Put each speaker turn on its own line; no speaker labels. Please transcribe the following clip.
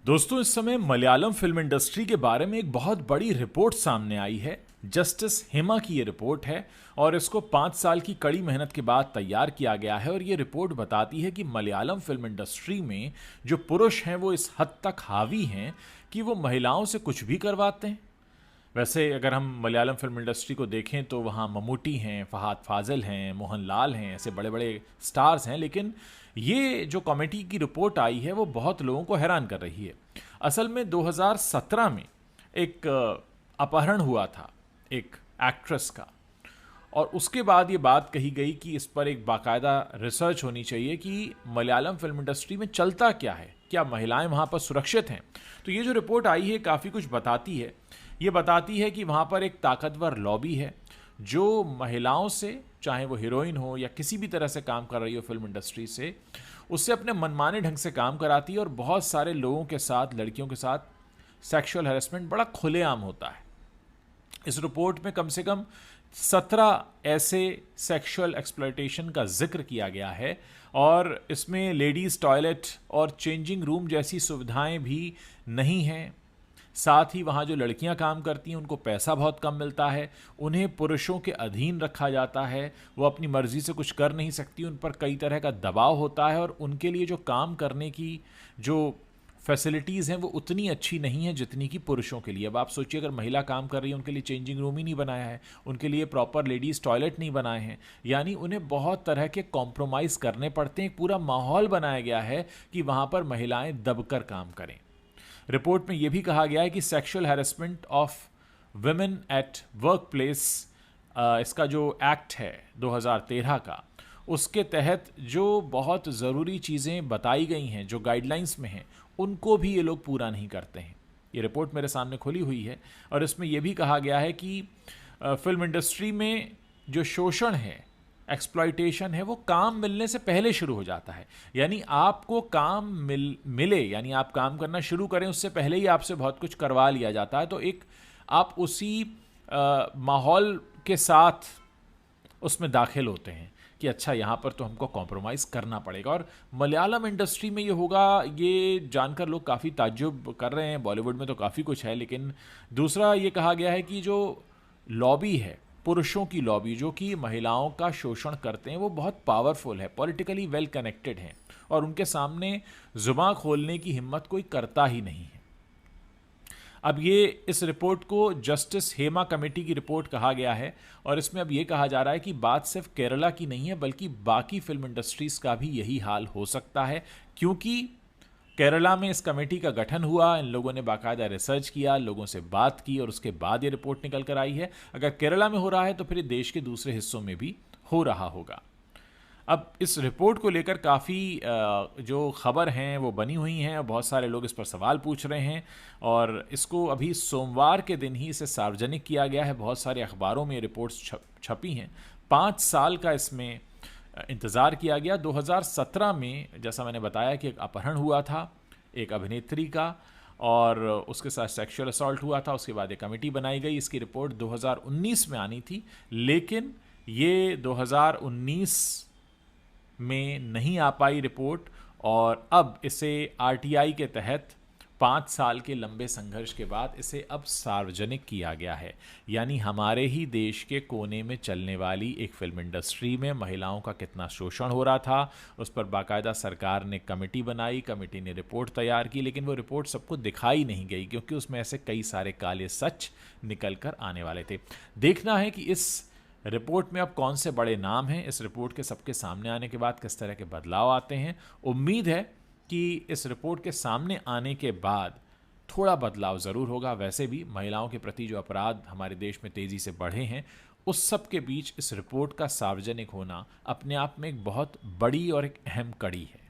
दोस्तों, इस समय मलयालम फिल्म इंडस्ट्री के बारे में एक बहुत बड़ी रिपोर्ट सामने आई है। जस्टिस हेमा की ये रिपोर्ट है और इसको 5 साल की कड़ी मेहनत के बाद तैयार किया गया है। और ये रिपोर्ट बताती है कि मलयालम फिल्म इंडस्ट्री में जो पुरुष हैं वो इस हद तक हावी हैं कि वो महिलाओं से कुछ भी करवाते हैं। वैसे अगर हम मलयालम फिल्म इंडस्ट्री को देखें तो वहाँ ममूटी हैं, फहाद फाजिल हैं, मोहनलाल हैं, ऐसे बड़े बड़े स्टार्स हैं। लेकिन ये जो कमेटी की रिपोर्ट आई है वो बहुत लोगों को हैरान कर रही है। असल में 2017 में एक अपहरण हुआ था एक एक्ट्रेस का, और उसके बाद ये बात कही गई कि इस पर एक बाकायदा रिसर्च होनी चाहिए कि मलयालम फिल्म इंडस्ट्री में चलता क्या है, क्या महिलाएं वहाँ पर सुरक्षित हैं। तो ये जो रिपोर्ट आई है काफ़ी कुछ बताती है। ये बताती है कि वहाँ पर एक ताकतवर लॉबी है जो महिलाओं से, चाहे वो हीरोइन हो या किसी भी तरह से काम कर रही हो फिल्म इंडस्ट्री से, उससे अपने मनमाने ढंग से काम कराती है। और बहुत सारे लोगों के साथ, लड़कियों के साथ सेक्सुअल हैरेसमेंट बड़ा खुलेआम होता है। इस रिपोर्ट में कम से कम 17 ऐसे सेक्सुअल एक्सप्लॉयटेशन का जिक्र किया गया है, और इसमें लेडीज़ टॉयलेट और चेंजिंग रूम जैसी सुविधाएं भी नहीं हैं। साथ ही वहाँ जो लड़कियाँ काम करती हैं उनको पैसा बहुत कम मिलता है, उन्हें पुरुषों के अधीन रखा जाता है, वो अपनी मर्ज़ी से कुछ कर नहीं सकती, उन पर कई तरह का दबाव होता है, और उनके लिए जो काम करने की जो फैसिलिटीज़ हैं वो उतनी अच्छी नहीं है जितनी कि पुरुषों के लिए। अब आप सोचिए, अगर महिला काम कर रही है उनके लिए चेंजिंग रूम ही नहीं बनाया है, उनके लिए प्रॉपर लेडीज़ टॉयलेट नहीं बनाए हैं, यानी उन्हें बहुत तरह के कॉम्प्रोमाइज़ करने पड़ते हैं। एक पूरा माहौल बनाया गया है कि वहाँ पर महिलाएं दबकर काम करें। रिपोर्ट में यह भी कहा गया है कि sexual harassment of women at work place, इसका जो एक्ट है 2013 का, उसके तहत जो बहुत ज़रूरी चीज़ें बताई गई हैं, जो गाइडलाइंस में हैं, उनको भी ये लोग पूरा नहीं करते हैं। ये रिपोर्ट मेरे सामने खुली हुई है, और इसमें यह भी कहा गया है कि फिल्म इंडस्ट्री में जो शोषण है, एक्सप्लॉयटेशन है, वो काम मिलने से पहले शुरू हो जाता है। यानी आपको काम मिले, यानी आप काम करना शुरू करें उससे पहले ही आपसे बहुत कुछ करवा लिया जाता है। तो एक आप उसी माहौल के साथ उसमें दाखिल होते हैं कि अच्छा, यहाँ पर तो हमको कॉम्प्रोमाइज़ करना पड़ेगा। और मलयालम इंडस्ट्री में ये होगा, ये जानकर लोग काफ़ी ताज्जुब कर रहे हैं। बॉलीवुड में तो काफ़ी कुछ है, लेकिन दूसरा ये कहा गया है कि जो लॉबी है, पुरुषों की लॉबी जो कि महिलाओं का शोषण करते हैं, वो बहुत पावरफुल है, पॉलिटिकली वेल कनेक्टेड हैं, और उनके सामने जुबान खोलने की हिम्मत कोई करता ही नहीं है। अब ये इस रिपोर्ट को जस्टिस हेमा कमेटी की रिपोर्ट कहा गया है, और इसमें अब ये कहा जा रहा है कि बात सिर्फ केरला की नहीं है बल्कि बाकी फिल्म इंडस्ट्रीज़ का भी यही हाल हो सकता है। क्योंकि केरला में इस कमेटी का गठन हुआ, इन लोगों ने बाकायदा रिसर्च किया, लोगों से बात की, और उसके बाद ये रिपोर्ट निकल कर आई है। अगर केरला में हो रहा है तो फिर देश के दूसरे हिस्सों में भी हो रहा होगा। अब इस रिपोर्ट को लेकर काफ़ी जो खबर हैं वो बनी हुई हैं, और बहुत सारे लोग इस पर सवाल पूछ रहे हैं, और इसको अभी सोमवार के दिन ही इसे सार्वजनिक किया गया है। बहुत सारे अखबारों में रिपोर्ट्स छपी हैं। 5 साल का इसमें इंतज़ार किया गया। 2017 में जैसा मैंने बताया कि एक अपहरण हुआ था एक अभिनेत्री का, और उसके साथ सेक्सुअल असॉल्ट हुआ था। उसके बाद एक कमेटी बनाई गई, इसकी रिपोर्ट 2019 में आनी थी, लेकिन ये 2019 में नहीं आ पाई रिपोर्ट, और अब इसे आरटीआई के तहत 5 साल के लंबे संघर्ष के बाद इसे अब सार्वजनिक किया गया है। यानी हमारे ही देश के कोने में चलने वाली एक फिल्म इंडस्ट्री में महिलाओं का कितना शोषण हो रहा था, उस पर बाकायदा सरकार ने कमेटी बनाई, कमेटी ने रिपोर्ट तैयार की, लेकिन वो रिपोर्ट सबको दिखाई नहीं गई क्योंकि उसमें ऐसे कई सारे काले सच निकल कर आने वाले थे। देखना है कि इस रिपोर्ट में अब कौन से बड़े नाम हैं, इस रिपोर्ट के सबके सामने आने के बाद किस तरह के बदलाव आते हैं। उम्मीद है कि इस रिपोर्ट के सामने आने के बाद थोड़ा बदलाव ज़रूर होगा। वैसे भी महिलाओं के प्रति जो अपराध हमारे देश में तेज़ी से बढ़े हैं, उस सब के बीच इस रिपोर्ट का सार्वजनिक होना अपने आप में एक बहुत बड़ी और एक अहम कड़ी है।